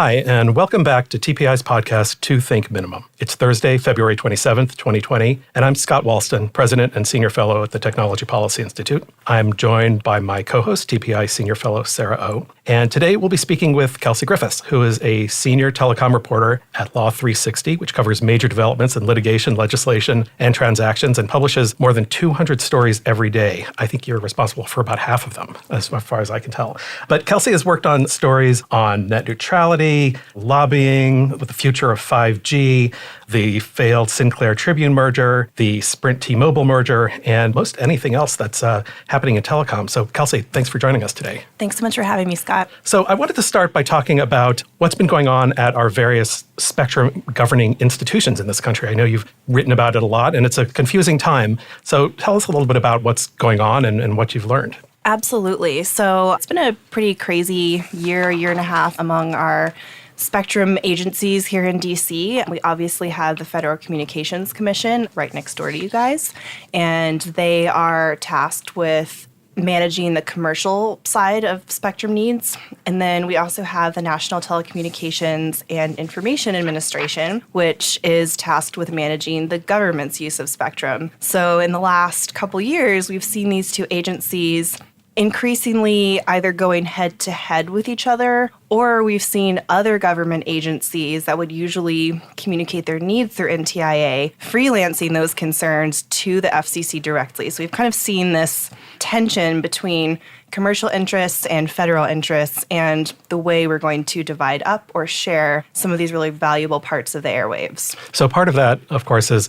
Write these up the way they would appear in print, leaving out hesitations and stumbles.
Hi, and welcome back to TPI's podcast, To Think Minimum. It's Thursday, February 27th, 2020, and I'm Scott Walston, President and Senior Fellow at the Technology Policy Institute. I'm joined by my co-host, TPI Senior Fellow Sarah Oh, and today we'll be speaking with Kelcee Griffis, who is a senior telecom reporter at Law360, which covers major developments in litigation, legislation, and transactions, and publishes more than 200 stories every day. I think you're responsible for about half of them, as far as I can tell. But Kelcee has worked on stories on net neutrality, lobbying, with the future of 5G, the failed Sinclair-Tribune merger, the Sprint T-Mobile merger, and most anything else that's happening in telecom. So Kelcee, thanks for joining us today. Thanks so much for having me, Scott. So I wanted to start by talking about what's been going on at our various spectrum governing institutions in this country. I know you've written about it a lot, and it's a confusing time. So tell us a little bit about what's going on and what you've learned. Absolutely. So it's been a pretty crazy year and a half among our spectrum agencies here in D.C. We obviously have the Federal Communications Commission right next door to you guys, and they are tasked with managing the commercial side of spectrum needs. And then we also have the National Telecommunications and Information Administration, which is tasked with managing the government's use of spectrum. So in the last couple years, we've seen these two agencies increasingly either going head-to-head with each other, or we've seen other government agencies that would usually communicate their needs through NTIA freelancing those concerns to the FCC directly. So we've kind of seen this tension between commercial interests and federal interests and the way we're going to divide up or share some of these really valuable parts of the airwaves. So part of that, of course, is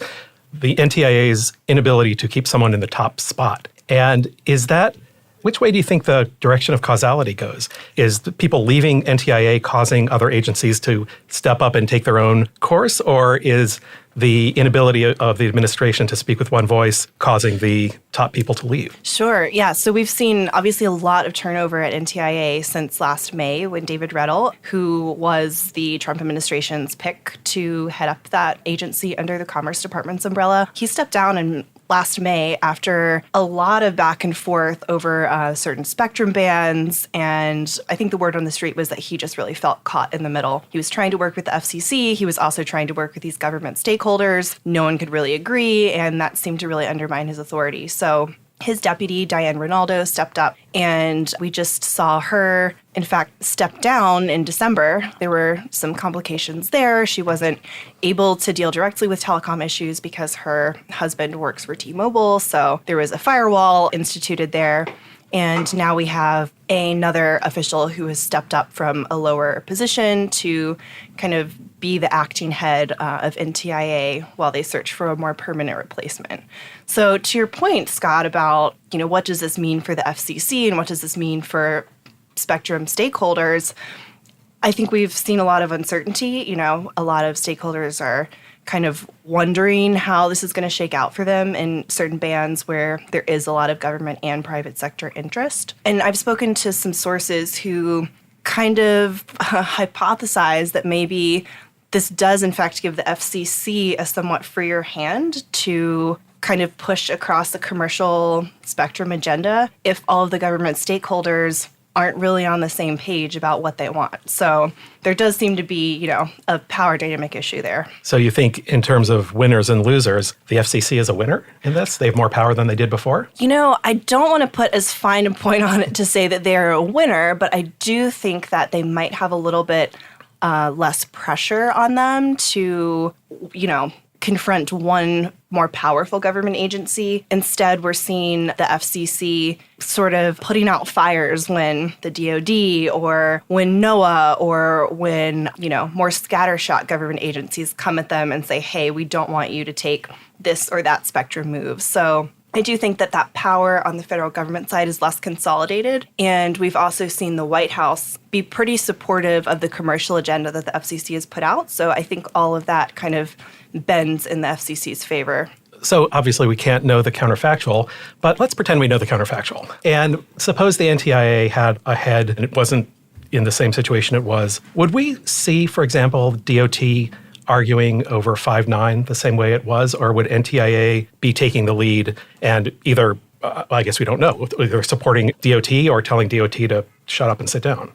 the NTIA's inability to keep someone in the top spot. And which way do you think the direction of causality goes? Is people leaving NTIA causing other agencies to step up and take their own course, or is the inability of the administration to speak with one voice causing the top people to leave? Sure. Yeah. So we've seen obviously a lot of turnover at NTIA since last May when David Rettel, who was the Trump administration's pick to head up that agency under the Commerce Department's umbrella, he stepped down in last May after a lot of back and forth over certain spectrum bands. And I think the word on the street was that he just really felt caught in the middle. He was trying to work with the FCC. He was also trying to work with these government stakeholders. No one could really agree, and that seemed to really undermine his authority. So his deputy, Diane Ronaldo, stepped up, and we just saw her, in fact, step down in December. There were some complications there. She wasn't able to deal directly with telecom issues because her husband works for T-Mobile, so there was a firewall instituted there. And now we have another official who has stepped up from a lower position to kind of be the acting head of NTIA while they search for a more permanent replacement. So to your point, Scott, about, what does this mean for the FCC and what does this mean for spectrum stakeholders, I think we've seen a lot of uncertainty. A lot of stakeholders are kind of wondering how this is going to shake out for them in certain bands where there is a lot of government and private sector interest. And I've spoken to some sources who kind of hypothesize that maybe this does in fact give the FCC a somewhat freer hand to kind of push across the commercial spectrum agenda if all of the government stakeholders aren't really on the same page about what they want. So there does seem to be, a power dynamic issue there. So you think in terms of winners and losers, the FCC is a winner in this? They have more power than they did before? I don't want to put as fine a point on it to say that they're a winner, but I do think that they might have a little bit less pressure on them to, confront one more powerful government agency. Instead, we're seeing the FCC sort of putting out fires when the DoD or when NOAA or when, more scattershot government agencies come at them and say, hey, we don't want you to take this or that spectrum move. So I do think that power on the federal government side is less consolidated. And we've also seen the White House be pretty supportive of the commercial agenda that the FCC has put out. So I think all of that kind of bends in the FCC's favor. So obviously we can't know the counterfactual, but let's pretend we know the counterfactual. And suppose the NTIA had a head and it wasn't in the same situation it was. Would we see, for example, DOT arguing over 5.9 the same way it was, or would NTIA be taking the lead and either, I guess we don't know, either supporting DOT or telling DOT to shut up and sit down?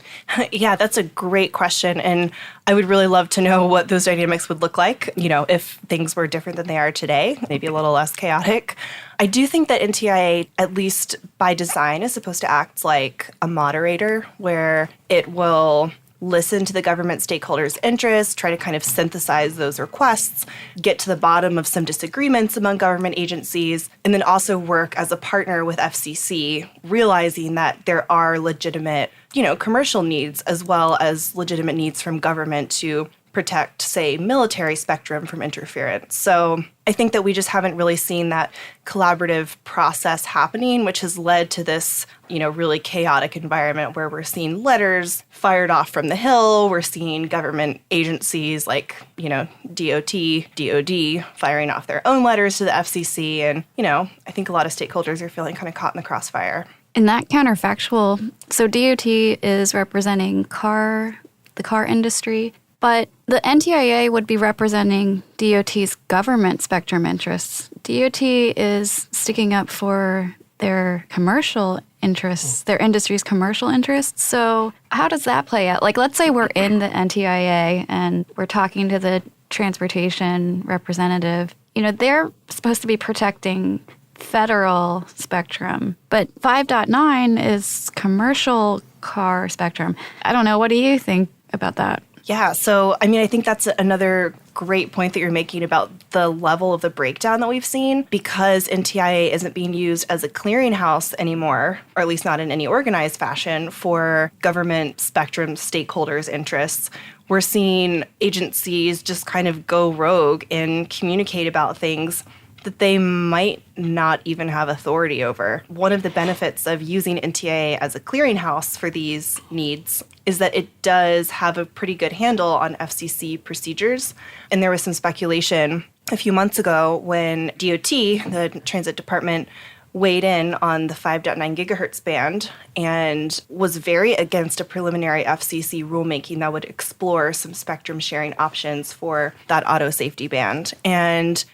Yeah, that's a great question. And I would really love to know what those dynamics would look like, if things were different than they are today, maybe a little less chaotic. I do think that NTIA, at least by design, is supposed to act like a moderator where it will listen to the government stakeholders' interests, try to kind of synthesize those requests, get to the bottom of some disagreements among government agencies, and then also work as a partner with FCC, realizing that there are legitimate, commercial needs as well as legitimate needs from government to protect, say, military spectrum from interference. So I think that we just haven't really seen that collaborative process happening, which has led to this, really chaotic environment where we're seeing letters fired off from the Hill. We're seeing government agencies like, DOT, DOD firing off their own letters to the FCC. And, I think a lot of stakeholders are feeling kind of caught in the crossfire. In that counterfactual, so DOT is representing the car industry. But the NTIA would be representing DOT's government spectrum interests. DOT is sticking up for their commercial interests, their industry's commercial interests. So how does that play out? Like, let's say we're in the NTIA and we're talking to the transportation representative. They're supposed to be protecting federal spectrum, but 5.9 is commercial car spectrum. I don't know. What do you think about that? Yeah, so I think that's another great point that you're making about the level of the breakdown that we've seen. Because NTIA isn't being used as a clearinghouse anymore, or at least not in any organized fashion, for government spectrum stakeholders' interests. We're seeing agencies just kind of go rogue and communicate about things that they might not even have authority over. One of the benefits of using NTIA as a clearinghouse for these needs is that it does have a pretty good handle on FCC procedures. And there was some speculation a few months ago when DOT, the Transit Department, weighed in on the 5.9 gigahertz band and was very against a preliminary FCC rulemaking that would explore some spectrum sharing options for that auto safety band. And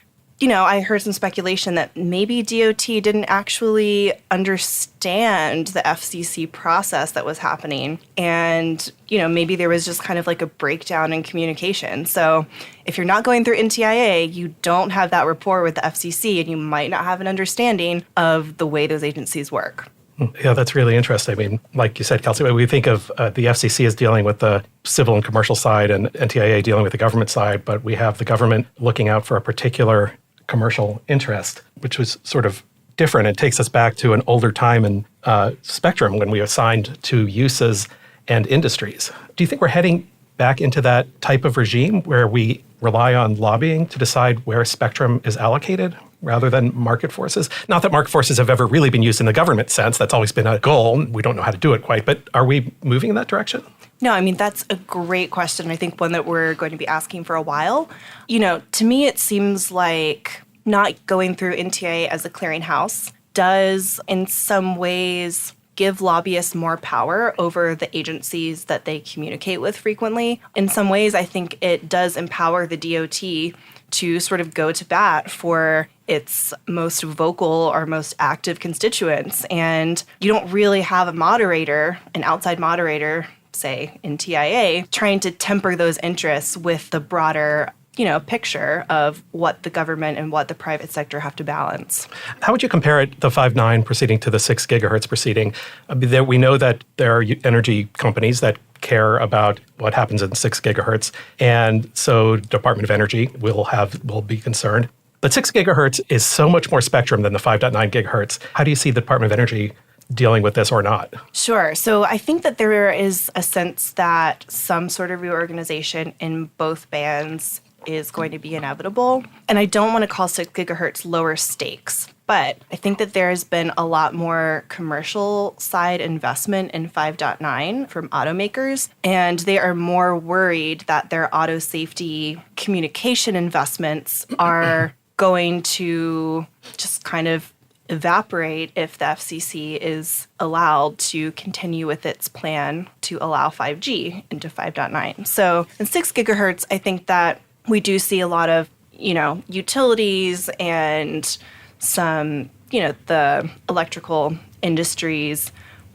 I heard some speculation that maybe DOT didn't actually understand the FCC process that was happening. And, maybe there was just kind of like a breakdown in communication. So if you're not going through NTIA, you don't have that rapport with the FCC, and you might not have an understanding of the way those agencies work. Yeah, that's really interesting. Like you said, Kelcee, we think of the FCC as dealing with the civil and commercial side and NTIA dealing with the government side, but we have the government looking out for a particular commercial interest, which was sort of different. It takes us back to an older time in spectrum when we assigned to uses and industries. Do you think we're heading back into that type of regime where we rely on lobbying to decide where spectrum is allocated rather than market forces? Not that market forces have ever really been used in the government sense. That's always been a goal. We don't know how to do it quite, but are we moving in that direction? No, that's a great question. I think one that we're going to be asking for a while. To me, it seems like not going through NTIA as a clearinghouse does, in some ways, give lobbyists more power over the agencies that they communicate with frequently. In some ways, I think it does empower the DOT to sort of go to bat for its most vocal or most active constituents. And you don't really have a moderator, an outside moderator, say NTIA, trying to temper those interests with the broader, picture of what the government and what the private sector have to balance. How would you compare the 5.9 proceeding to the 6 gigahertz proceeding? We know that there are energy companies that care about what happens in 6 gigahertz, and so Department of Energy will be concerned. But 6 gigahertz is so much more spectrum than the 5.9 gigahertz. How do you see the Department of Energy dealing with this or not? Sure. So I think that there is a sense that some sort of reorganization in both bands is going to be inevitable. And I don't want to call 6 gigahertz lower stakes, but I think that there has been a lot more commercial side investment in 5.9 from automakers, and they are more worried that their auto safety communication investments are going to just kind of evaporate if the FCC is allowed to continue with its plan to allow 5G into 5.9. So in 6 gigahertz, I think that we do see a lot of, utilities and some, the electrical industries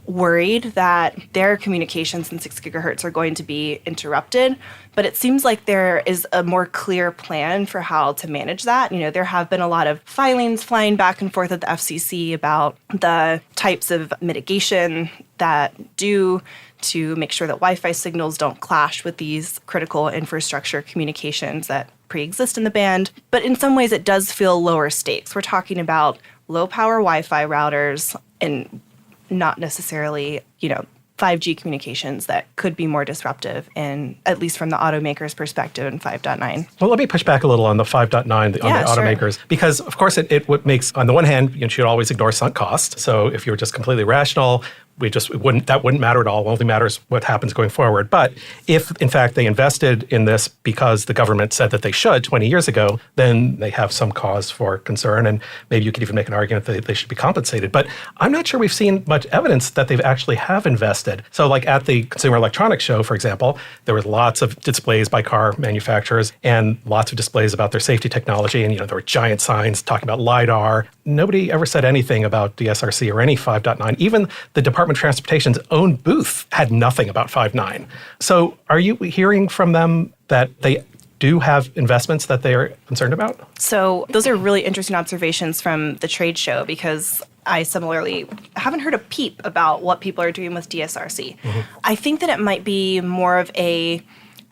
worried that their communications in 6 gigahertz are going to be interrupted. But it seems like there is a more clear plan for how to manage that. There have been a lot of filings flying back and forth at the FCC about the types of mitigation that do to make sure that Wi-Fi signals don't clash with these critical infrastructure communications that pre-exist in the band. But in some ways, it does feel lower stakes. We're talking about low-power Wi-Fi routers and not necessarily, 5G communications that could be more disruptive, and at least from the automaker's perspective in 5.9. Well, let me push back a little on the 5.9 on the automakers, because of course it makes, on the one hand, you should always ignore sunk cost. So if you're just completely rational, that wouldn't matter at all. It only matters what happens going forward. But if, in fact, they invested in this because the government said that they should 20 years ago, then they have some cause for concern. And maybe you could even make an argument that they should be compensated. But I'm not sure we've seen much evidence that they've actually have invested. So like at the Consumer Electronics Show, for example, there was lots of displays by car manufacturers and lots of displays about their safety technology. And, there were giant signs talking about LiDAR. Nobody ever said anything about DSRC or any 5.9. Even the Department of Transportation's own booth had nothing about 5.9. So are you hearing from them that they do have investments that they are concerned about? So those are really interesting observations from the trade show, because I similarly haven't heard a peep about what people are doing with DSRC. Mm-hmm. I think that it might be more of a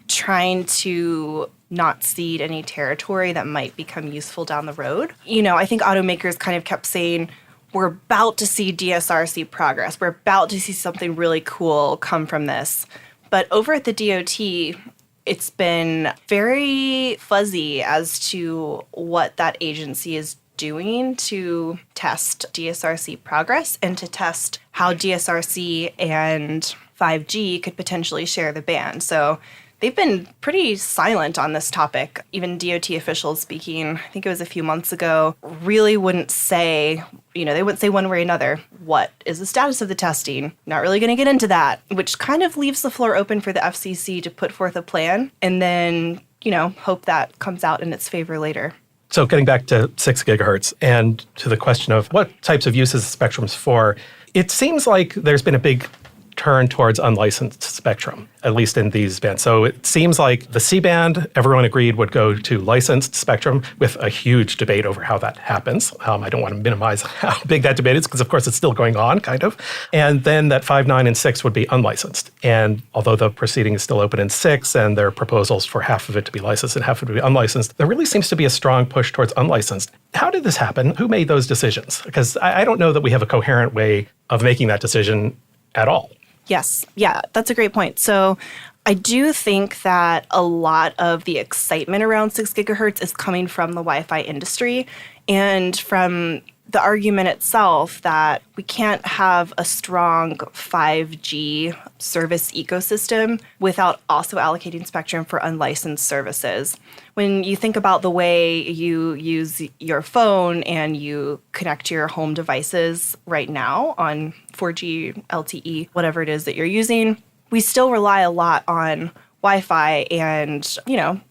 trying to not cede any territory that might become useful down the road. I think automakers kind of kept saying, we're about to see DSRC progress. We're about to see something really cool come from this. But over at the DOT, it's been very fuzzy as to what that agency is doing to test DSRC progress and to test how DSRC and 5G could potentially share the band. So they've been pretty silent on this topic. Even DOT officials speaking, I think it was a few months ago, really wouldn't say, they wouldn't say one way or another, what is the status of the testing? Not really going to get into that, which kind of leaves the floor open for the FCC to put forth a plan and then, hope that comes out in its favor later. So getting back to 6 gigahertz and to the question of what types of uses the spectrum's for, it seems like there's been a big turn towards unlicensed spectrum, at least in these bands. So it seems like the C-band, everyone agreed would go to licensed spectrum, with a huge debate over how that happens. I don't want to minimize how big that debate is, because of course it's still going on, kind of. And then that 5.9 and 6 would be unlicensed. And although the proceeding is still open in 6, and there are proposals for half of it to be licensed and half of it to be unlicensed, there really seems to be a strong push towards unlicensed. How did this happen? Who made those decisions? Because I don't know that we have a coherent way of making that decision at all. Yes. Yeah, that's a great point. So I do think that a lot of the excitement around 6 gigahertz is coming from the Wi-Fi industry and from the argument itself that we can't have a strong 5G service ecosystem without also allocating spectrum for unlicensed services. When you think about the way you use your phone and you connect to your home devices right now on 4G, LTE, whatever it is that you're using, we still rely a lot on Wi-Fi and,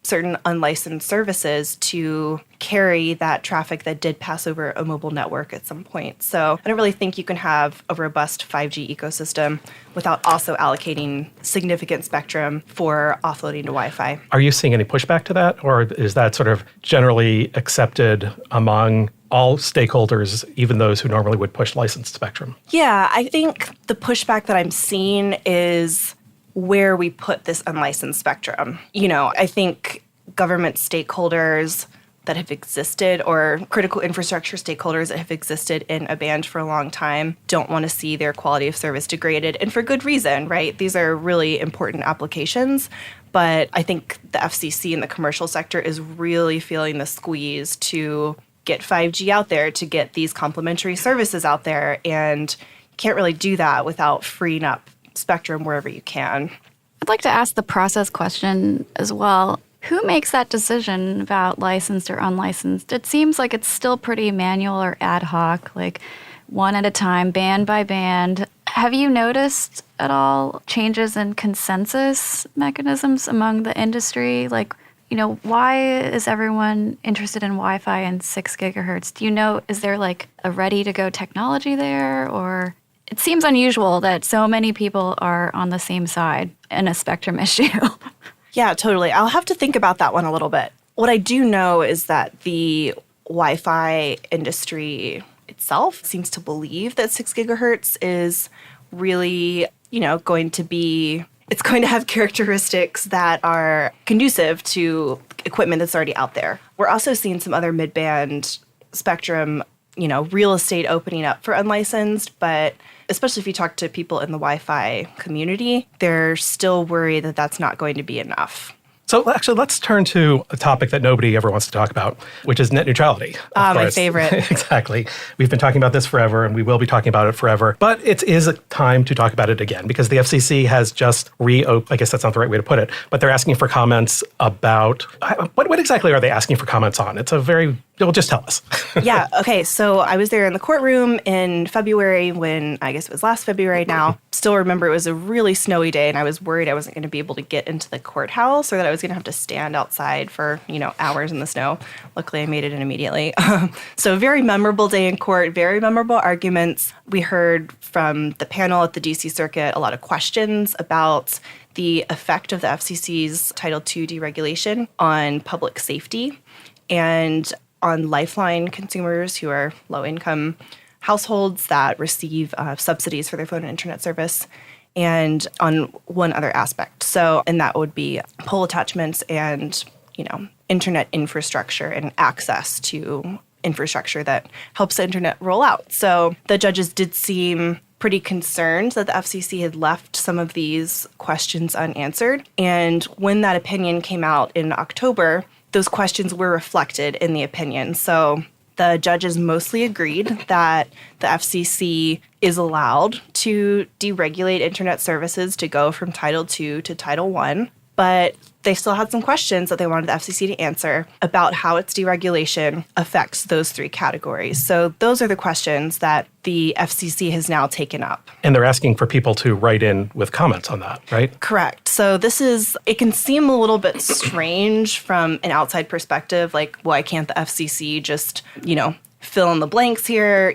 certain unlicensed services to carry that traffic that did pass over a mobile network at some point. So I don't really think you can have a robust 5G ecosystem without also allocating significant spectrum for offloading to Wi-Fi. Are you seeing any pushback to that, or is that sort of generally accepted among all stakeholders, even those who normally would push licensed spectrum? Yeah, I think the pushback that I'm seeing is where we put this unlicensed spectrum. I think government stakeholders that have existed, or critical infrastructure stakeholders that have existed in a band for a long time, don't want to see their quality of service degraded, and for good reason, right? These are really important applications, but I think the FCC and the commercial sector is really feeling the squeeze to get 5G out there, to get these complementary services out there, and you can't really do that without freeing up spectrum wherever you can. I'd like to ask the process question as well. Who makes that decision about licensed or unlicensed? It seems like it's still pretty manual or ad hoc, like one at a time, band by band. Have you noticed at all changes in consensus mechanisms among the industry? Why is everyone interested in Wi-Fi and 6 gigahertz? Do you know, is there like a ready-to-go technology there, or it seems unusual that so many people are on the same side in a spectrum issue. Yeah, totally. I'll have to think about that one a little bit. What I do know is that the Wi-Fi industry itself seems to believe that 6 gigahertz is really, going to have characteristics that are conducive to equipment that's already out there. We're also seeing some other mid-band spectrum, real estate opening up for unlicensed, but especially if you talk to people in the Wi-Fi community, they're still worried that that's not going to be enough. So actually, let's turn to a topic that nobody ever wants to talk about, which is net neutrality. My favorite. Exactly. We've been talking about this forever, and we will be talking about it forever. But it is a time to talk about it again, because the FCC has just reopened, I guess that's not the right way to put it, but they're asking for comments about, what exactly are they asking for comments on? It's a very, well, just tell us. Yeah, okay, so I was there in the courtroom in February when, I guess it was last February now. Still remember it was a really snowy day, and I was worried I wasn't going to be able to get into the courthouse, or that I was going to have to stand outside for, hours in the snow. Luckily, I made it in immediately. So very memorable day in court, very memorable arguments. We heard from the panel at the D.C. Circuit a lot of questions about the effect of the FCC's Title II deregulation on public safety and on lifeline consumers who are low-income households that receive subsidies for their phone and internet service, and on one other aspect. And that would be pole attachments and, internet infrastructure and access to infrastructure that helps the internet roll out. So the judges did seem pretty concerned that the FCC had left some of these questions unanswered. And when that opinion came out in October, those questions were reflected in the opinion. So the judges mostly agreed that the FCC is allowed to deregulate internet services to go from Title II to Title I, but they still had some questions that they wanted the FCC to answer about how its deregulation affects those three categories. So those are the questions that the FCC has now taken up. And they're asking for people to write in with comments on that, right? Correct. So it can seem a little bit strange from an outside perspective, like, why can't the FCC just, fill in the blanks here,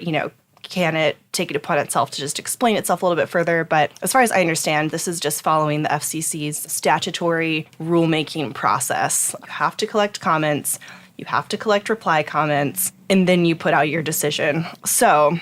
can it take it upon itself to just explain itself a little bit further? But as far as I understand, this is just following the FCC's statutory rulemaking process. You have to collect comments, you have to collect reply comments, and then you put out your decision. So,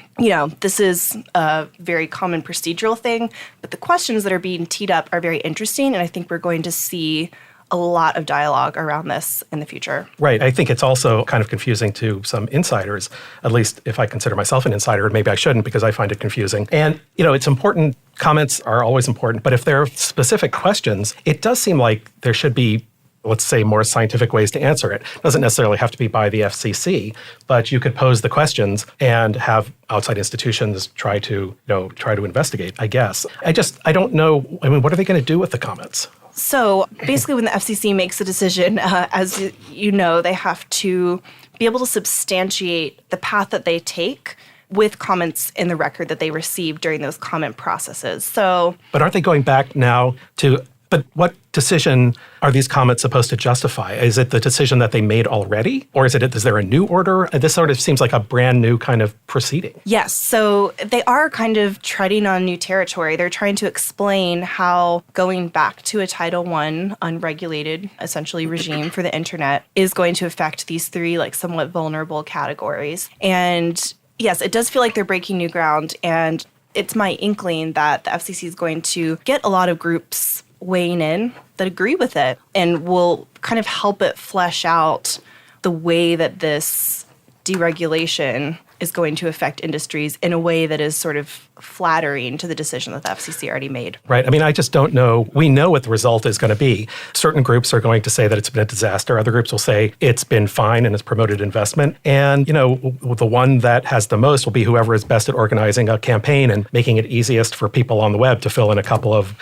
this is a very common procedural thing, but the questions that are being teed up are very interesting, and I think we're going to see a lot of dialogue around this in the future. Right. I think it's also kind of confusing to some insiders, at least if I consider myself an insider. Maybe I shouldn't, because I find it confusing. And, it's important. Comments are always important. But if there are specific questions, it does seem like there should be, let's say, more scientific ways to answer it. It doesn't necessarily have to be by the FCC, but you could pose the questions and have outside institutions try to investigate, I guess. I don't know. What are they going to do with the comments? So basically, when the FCC makes a decision, as you know, they have to be able to substantiate the path that they take with comments in the record that they receive during those comment processes. But aren't they going back now to... But what decision are these comments supposed to justify? Is it the decision that they made already? Or is there a new order? This sort of seems like a brand new kind of proceeding. Yes. So they are kind of treading on new territory. They're trying to explain how going back to a Title I unregulated, essentially, regime for the internet is going to affect these three, somewhat vulnerable categories. And yes, it does feel like they're breaking new ground. And it's my inkling that the FCC is going to get a lot of groups weighing in that agree with it and will kind of help it flesh out the way that this deregulation is going to affect industries in a way that is sort of flattering to the decision that the FCC already made. Right. I just don't know. We know what the result is going to be. Certain groups are going to say that it's been a disaster. Other groups will say it's been fine and it's promoted investment. And, the one that has the most will be whoever is best at organizing a campaign and making it easiest for people on the web to fill in a couple of,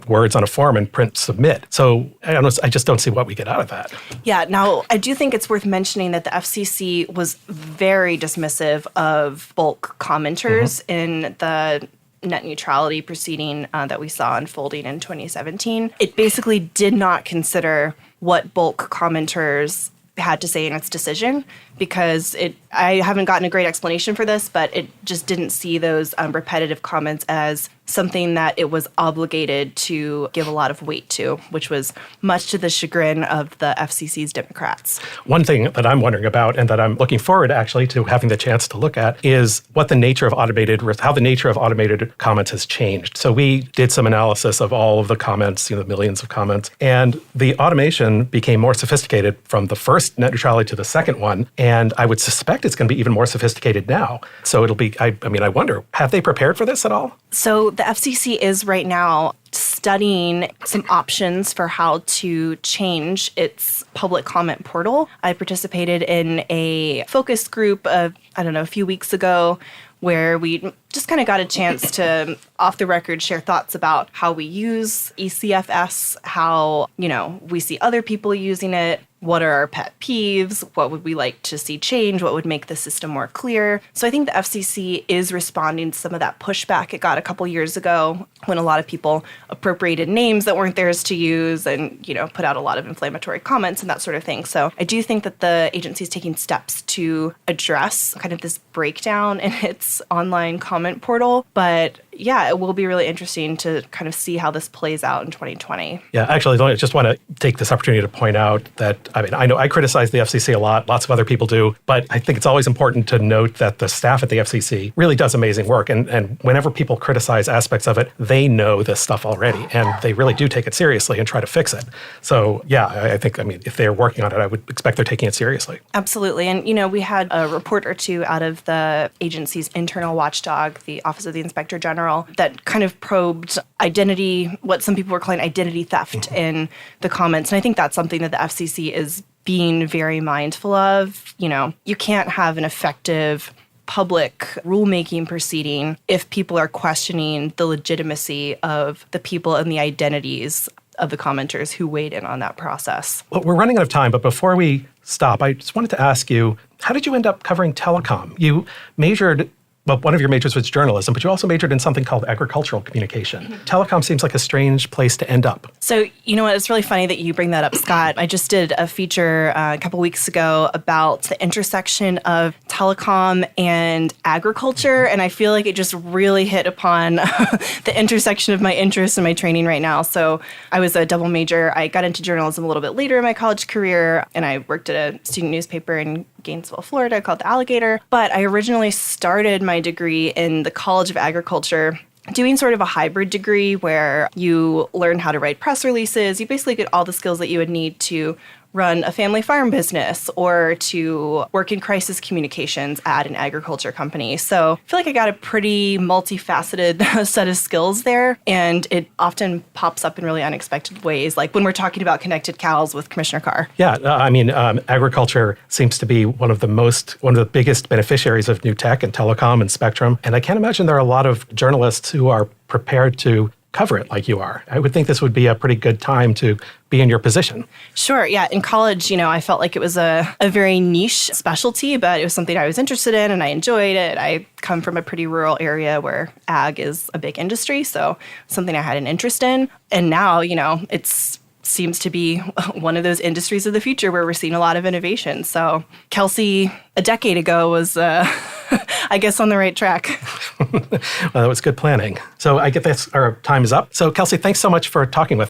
words on a form and print submit. So I just don't see what we get out of that. Yeah. Now, I do think it's worth mentioning that the FCC was very dismissive of bulk commenters in the net neutrality proceeding that we saw unfolding in 2017. It basically did not consider what bulk commenters had to say in its decision, because I haven't gotten a great explanation for this, but it just didn't see those repetitive comments as something that it was obligated to give a lot of weight to, which was much to the chagrin of the FCC's Democrats. One thing that I'm wondering about, and that I'm looking forward actually to having the chance to look at, is what the nature of how the nature of automated comments has changed. So we did some analysis of all of the comments, the millions of comments, and the automation became more sophisticated from the first net neutrality to the second one, and I would suspect it's going to be even more sophisticated now. So it'll be, I wonder, have they prepared for this at all? So the FCC is right now studying some options for how to change its public comment portal. I participated in a focus group a few weeks ago, where we just kind of got a chance to, off the record, share thoughts about how we use ECFS, how, we see other people using it, what are our pet peeves, what would we like to see change, what would make the system more clear. So I think the FCC is responding to some of that pushback it got a couple years ago when a lot of people appropriated names that weren't theirs to use and, put out a lot of inflammatory comments and that sort of thing. So I do think that the agency is taking steps to address kind of this breakdown in its online comment portal. But yeah, it will be really interesting to kind of see how this plays out in 2020. Yeah, actually, I just want to take this opportunity to point out that, I know I criticize the FCC a lot, lots of other people do, but I think it's always important to note that the staff at the FCC really does amazing work. And whenever people criticize aspects of it, they know this stuff already, and they really do take it seriously and try to fix it. So yeah, I think, if they're working on it, I would expect they're taking it seriously. Absolutely. And, we had a report or two out of the agency's internal watchdog, the Office of the Inspector General, that kind of probed what some people were calling identity theft in the comments. And I think that's something that the FCC is being very mindful of. You can't have an effective public rulemaking proceeding if people are questioning the legitimacy of the people and the identities of the commenters who weighed in on that process. Well, we're running out of time, but before we stop, I just wanted to ask you, how did you end up covering telecom? You majored Well, one of your majors was journalism, but you also majored in something called agricultural communication. Mm-hmm. Telecom seems like a strange place to end up. So, you know what? It's really funny that you bring that up, Scott. I just did a feature a couple weeks ago about the intersection of telecom and agriculture, and I feel like it just really hit upon the intersection of my interests and my training right now. So I was a double major. I got into journalism a little bit later in my college career, and I worked at a student newspaper in Gainesville, Florida called The Alligator. But I originally started my degree in the College of Agriculture, doing sort of a hybrid degree where you learn how to write press releases. You basically get all the skills that you would need to run a family farm business or to work in crisis communications at an agriculture company. So I feel like I got a pretty multifaceted set of skills there, and it often pops up in really unexpected ways, like when we're talking about connected cows with Commissioner Carr. Yeah, agriculture seems to be one of the biggest beneficiaries of new tech and telecom and spectrum, and I can't imagine there are a lot of journalists who are prepared to cover it like you are. I would think this would be a pretty good time to be in your position. Sure, yeah. In college, I felt like it was a very niche specialty, but it was something I was interested in and I enjoyed it. I come from a pretty rural area where ag is a big industry, so something I had an interest in. And now, it's seems to be one of those industries of the future where we're seeing a lot of innovation. So Kelcee, a decade ago, was, I guess, on the right track. Well, that was good planning. So I get this, our time is up. So Kelcee, thanks so much for talking with